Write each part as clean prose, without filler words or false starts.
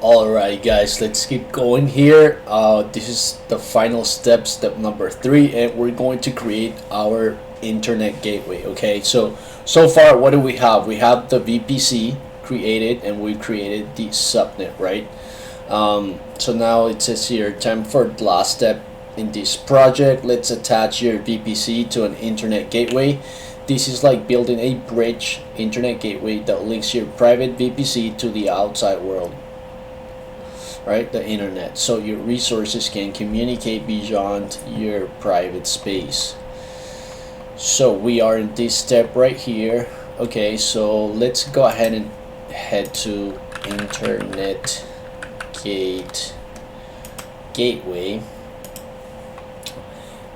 Alright guys, let's keep going here. This is the final step, step number 3, and we're going to create our internet gateway. Okay, so far what do we have? We have the VPC created and we created the subnet, right? So now it says here, time for the last step in this project. Let's attach your VPC to an internet gateway. This is like building a bridge internet gateway that links your private VPC to the outside world, right? The internet, so your resources can communicate beyond your private space. So we are in this step right here. Okay, so let's go ahead and head to internet gateway,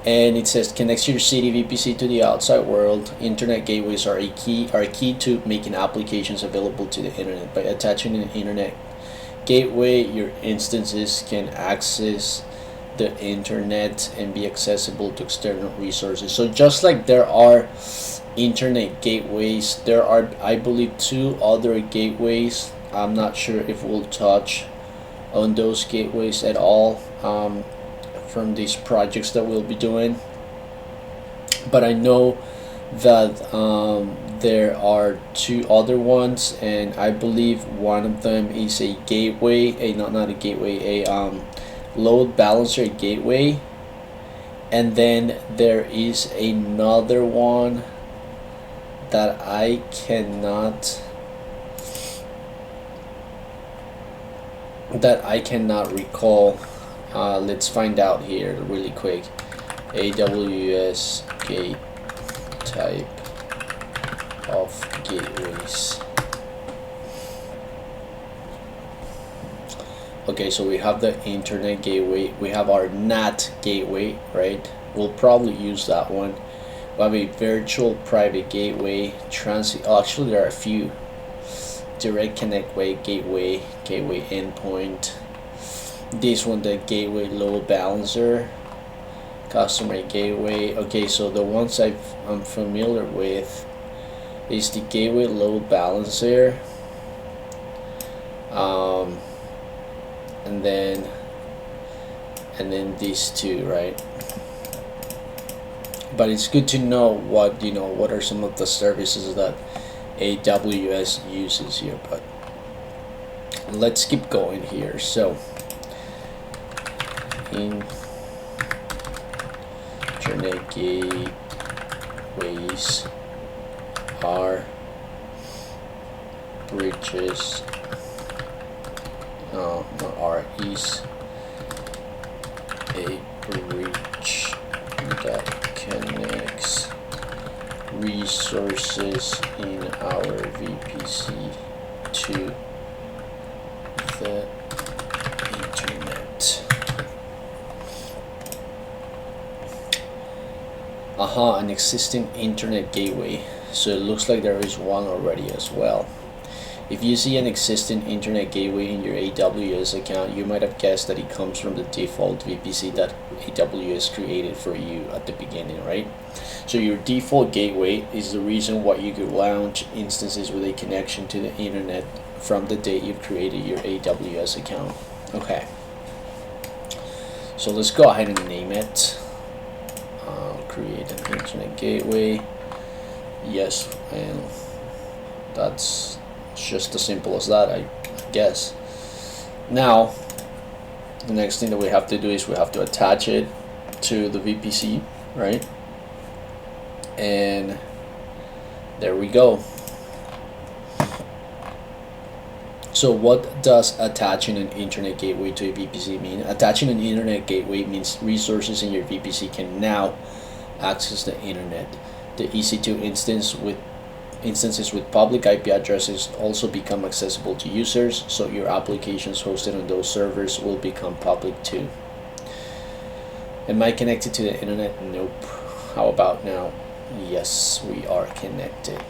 and it says connects your city VPC to the outside world. Internet gateways are key to making applications available to the internet. By attaching an internet gateway, your instances can access the internet and be accessible to external resources. So just like there are internet gateways, there are, I believe, 2 other gateways. I'm not sure if we'll touch on those gateways at all from these projects that we'll be doing, but I know that there are 2 other ones, and I believe one of them is a gateway, not a gateway, a load balancer gateway, and then there is another one that I cannot recall. Let's find out here really quick. AWS gate type of gateways. Okay, so we have the internet gateway, we have our NAT gateway, right? We'll probably use that one. We have a virtual private gateway, actually there are a few. Direct connect gateway endpoint. This one, the gateway load balancer, customer gateway. Okay, so the ones I'm familiar with is the gateway load balancer, and then these 2, right? But it's good to know what are some of the services that AWS uses here. But let's keep going here. So internet gateways are bridges, is a bridge that connects resources in our VPC to the internet. An existing internet gateway. So it looks like there is one already as well. If you see an existing internet gateway in your AWS account, you might have guessed that it comes from the default VPC that AWS created for you at the beginning, right? So your default gateway is the reason why you could launch instances with a connection to the internet from the day you've created your AWS account. Okay, so let's go ahead and name it. Create an internet gateway. Yes, and that's just as simple as that, I guess. Now the next thing that we have to do is we have to attach it to the VPC, right? And there we go. So what does attaching an internet gateway to a VPC mean? Attaching an internet gateway means resources in your VPC can now access the internet. The EC2 instances with public IP addresses also become accessible to users, so your applications hosted on those servers will become public too. Am I connected to the internet? Nope. How about now? Yes, we are connected.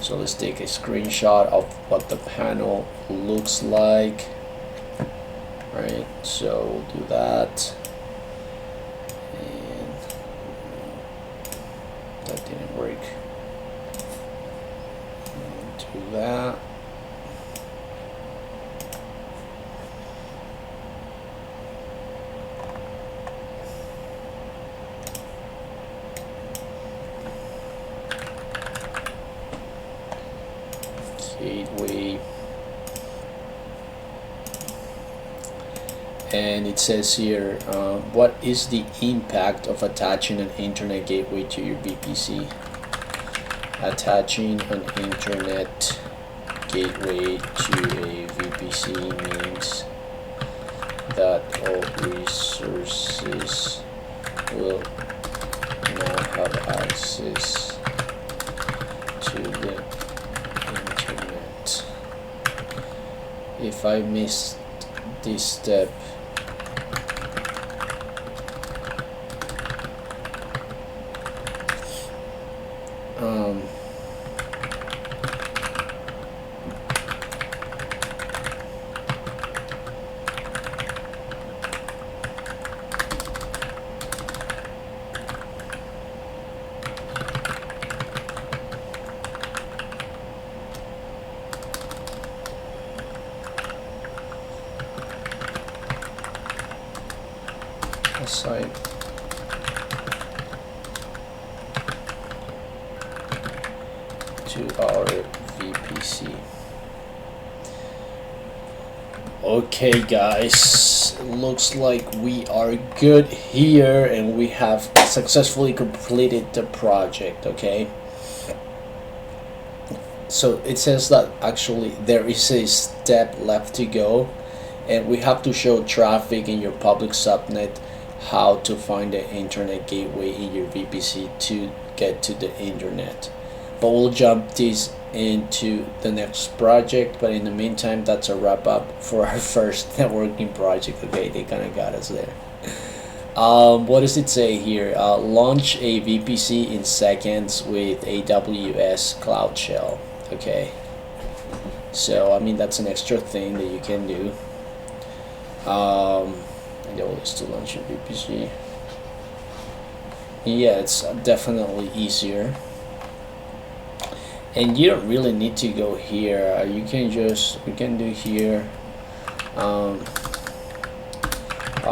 So let's take a screenshot of what the panel looks like. Right, so we'll do that. And that didn't work. Do that. gateway, and it says here, what is the impact of attaching an internet gateway to your VPC? Attaching an internet gateway to a VPC means that all resources will now have access to the internet. If I missed this step, aside to our VPC. Okay guys, looks like we are good here and we have successfully completed the project. Okay, so it says that actually there is a step left to go, and we have to show traffic in your public subnet how to find the internet gateway in your VPC to get to the internet. But we'll jump this into the next project, but in the meantime, that's a wrap up for our first networking project. Okay, they kind of got us there. What does it say here? Launch a VPC in seconds with AWS Cloud Shell. Okay, so I mean that's an extra thing that you can do. And that was to launch your VPC. Yeah, it's definitely easier. And you don't really need to go here. You can just, we can do here, how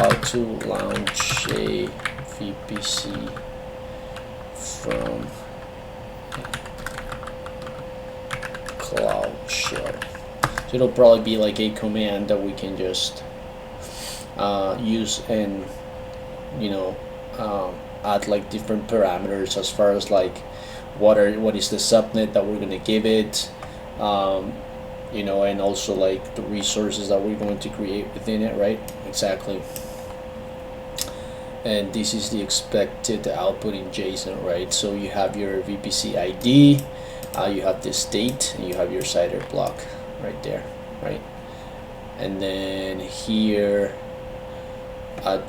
to launch a VPC from Cloud Shell. So it'll probably be like a command that we can just use and, you know, add like different parameters as far as like what is the subnet that we're going to give it, you know, and also like the resources that we're going to create within it, right? Exactly. And this is the expected output in JSON, right? So you have your VPC ID, you have the state, and you have your CIDR block right there, right? And then here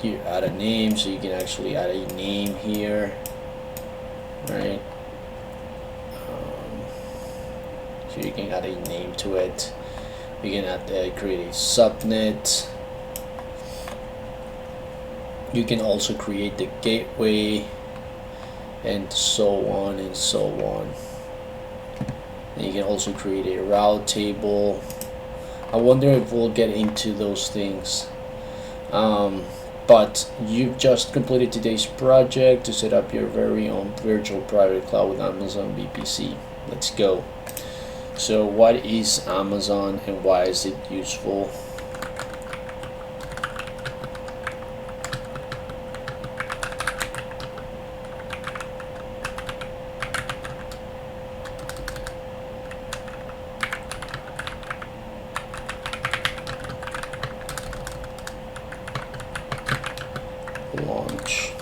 you add a name, so you can actually add a name here, right? So you can add a name to it. You can add create a subnet. You can also create the gateway, and so on and so on. And you can also create a route table. I wonder if we'll get into those things. But you've just completed today's project to set up your very own virtual private cloud with Amazon VPC. Let's go. So what is Amazon and why is it useful? Launch.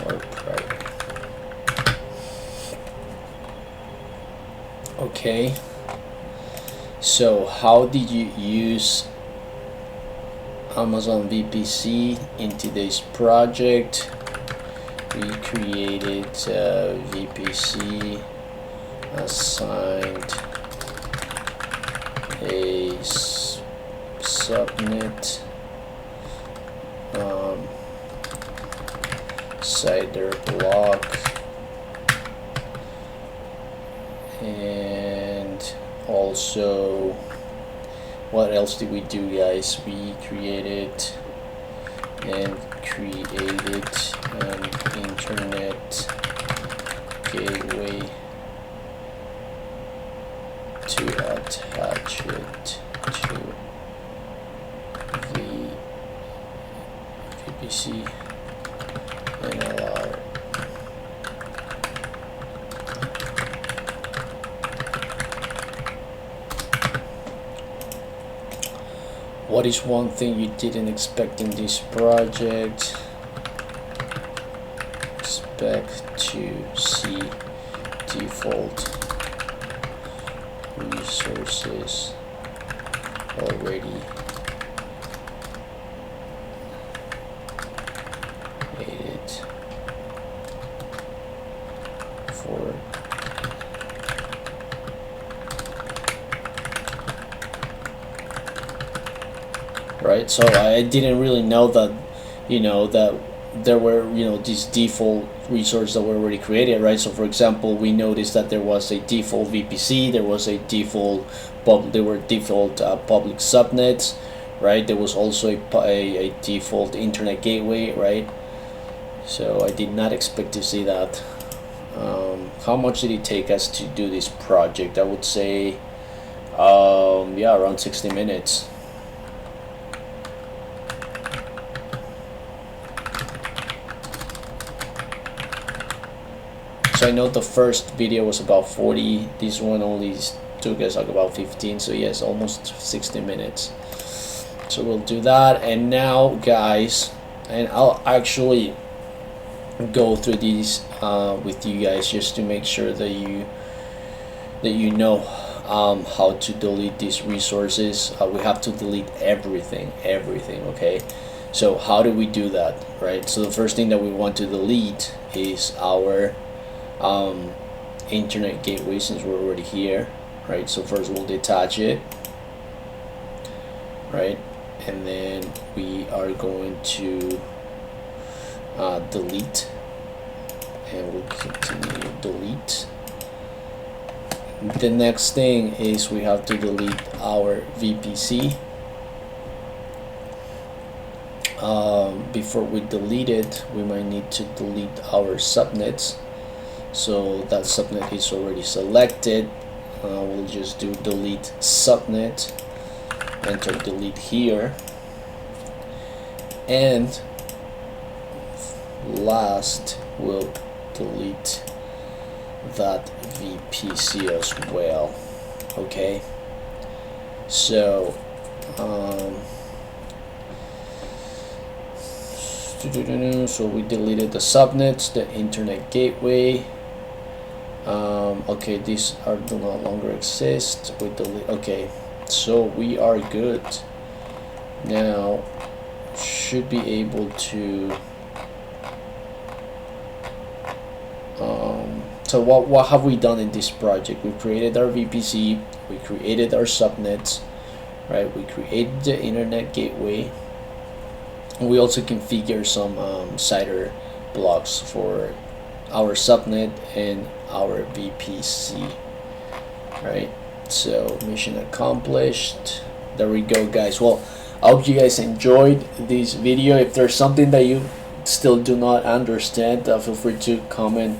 Or private. Okay. So how did you use Amazon VPC in today's project? We created VPC, assigned a subnet, CIDR block, also, what else did we do, guys? We created an internet gateway to attach it to the VPC NLR. What is one thing you didn't expect in this project? Expect to see default resources already created for right. So I didn't really know that, that there were, these default resources that were already created, right? So for example, we noticed that there was a default VPC, there was a default there were default public subnets, right? There was also a default internet gateway, right? So I did not expect to see that. How much did it take us to do this project? I would say yeah, around 60 minutes. So I know the first video was about 40, this one only took us like about 15, so yes, almost 60 minutes. So we'll do that. And now, guys, and I'll actually go through these with you guys just to make sure that you know how to delete these resources. We have to delete everything, okay? So how do we do that, right? So the first thing that we want to delete is our internet gateway, since we're already here, right? So first we'll detach it, right? And then we are going to delete, and we'll continue delete. The next thing is we have to delete our VPC. Before we delete it, we might need to delete our subnets. So that subnet is already selected. We'll just do delete subnet, enter delete here, and last we'll delete that VPC as well. Okay, so so we deleted the subnets, the internet gateway. Okay, these do no longer exist. We delete. Okay, so we are good now. Should be able to so what have we done in this project? We created our VPC, we created our subnets, right? We created the internet gateway. We also configure some CIDR blocks for our subnet and our VPC, right? So mission accomplished. There we go, guys. Well, I hope you guys enjoyed this video. If there's something that you still do not understand, feel free to comment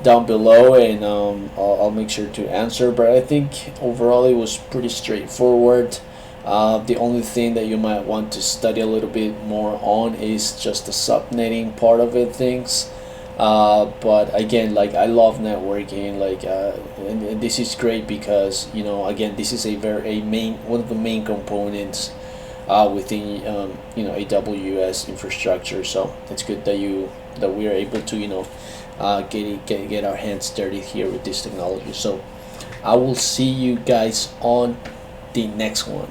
down below, and I'll make sure to answer. But I think overall it was pretty straightforward. The only thing that you might want to study a little bit more on is just the subnetting part of it, things. But again, like, I love networking, like, and this is great because, again, this is one of the main components within AWS infrastructure. So it's good that we are able to get our hands dirty here with this technology. So I will see you guys on the next one.